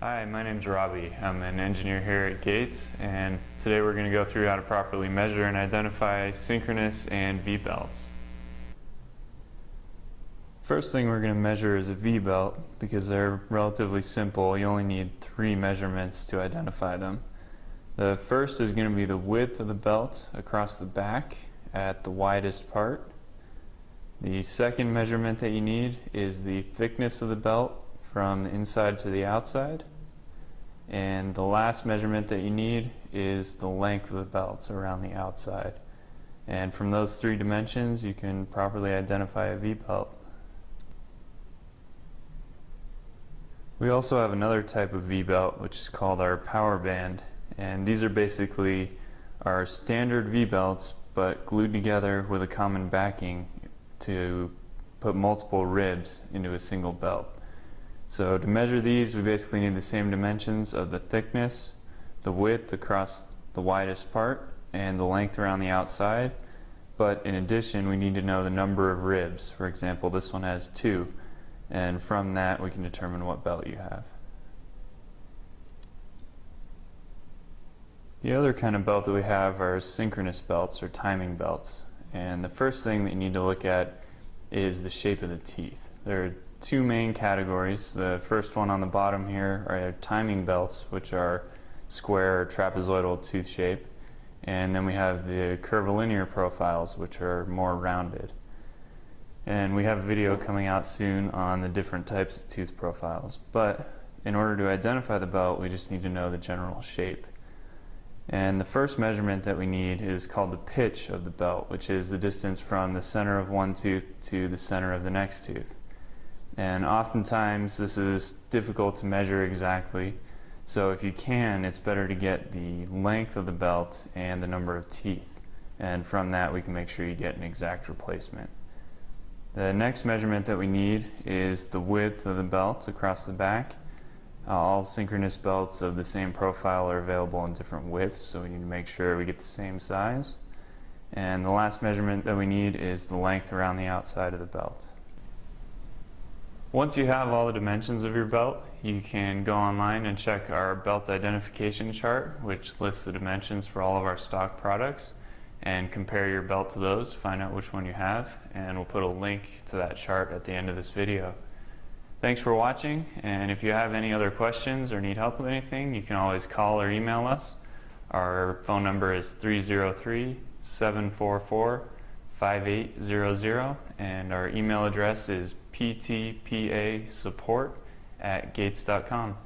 Hi, my name's Robbie. I'm an engineer here at Gates, and today we're going to go through how to properly measure and identify synchronous and V-belts. First thing we're going to measure is a V-belt because they're relatively simple. You only need 3 measurements to identify them. The first is going to be the width of the belt across the back at the widest part. The second measurement that you need is the thickness of the belt from the inside to the outside. And the last measurement that you need is the length of the belt around the outside. And from those 3 dimensions you can properly identify a V-belt. We also have another type of V-belt which is called our power band, and these are basically our standard V-belts but glued together with a common backing to put multiple ribs into a single belt. So to measure these, we basically need the same dimensions of the thickness, the width across the widest part, and the length around the outside. But in addition, we need to know the number of ribs. For example, this one has 2, and from that we can determine what belt you have. The other kind of belt that we have are synchronous belts or timing belts. And the first thing that you need to look at is the shape of the teeth. There are 2 main categories. The first one on the bottom here are timing belts, which are square or trapezoidal tooth shape, and then we have the curvilinear profiles, which are more rounded. And we have a video coming out soon on the different types of tooth profiles, but in order to identify the belt we just need to know the general shape. And the first measurement that we need is called the pitch of the belt, which is the distance from the center of one tooth to the center of the next tooth. And oftentimes this is difficult to measure exactly, so if you can, it's better to get the length of the belt and the number of teeth, and from that we can make sure you get an exact replacement. The next measurement that we need is the width of the belt across the back. All synchronous belts of the same profile are available in different widths, so we need to make sure we get the same size. And the last measurement that we need is the length around the outside of the belt. Once you have all the dimensions of your belt, you can go online and check our belt identification chart, which lists the dimensions for all of our stock products, and compare your belt to those, find out which one you have, and we'll put a link to that chart at the end of this video. Thanks for watching, and if you have any other questions or need help with anything, you can always call or email us. Our phone number is 303-744-5800, and our email address is ptpasupport@gates.com.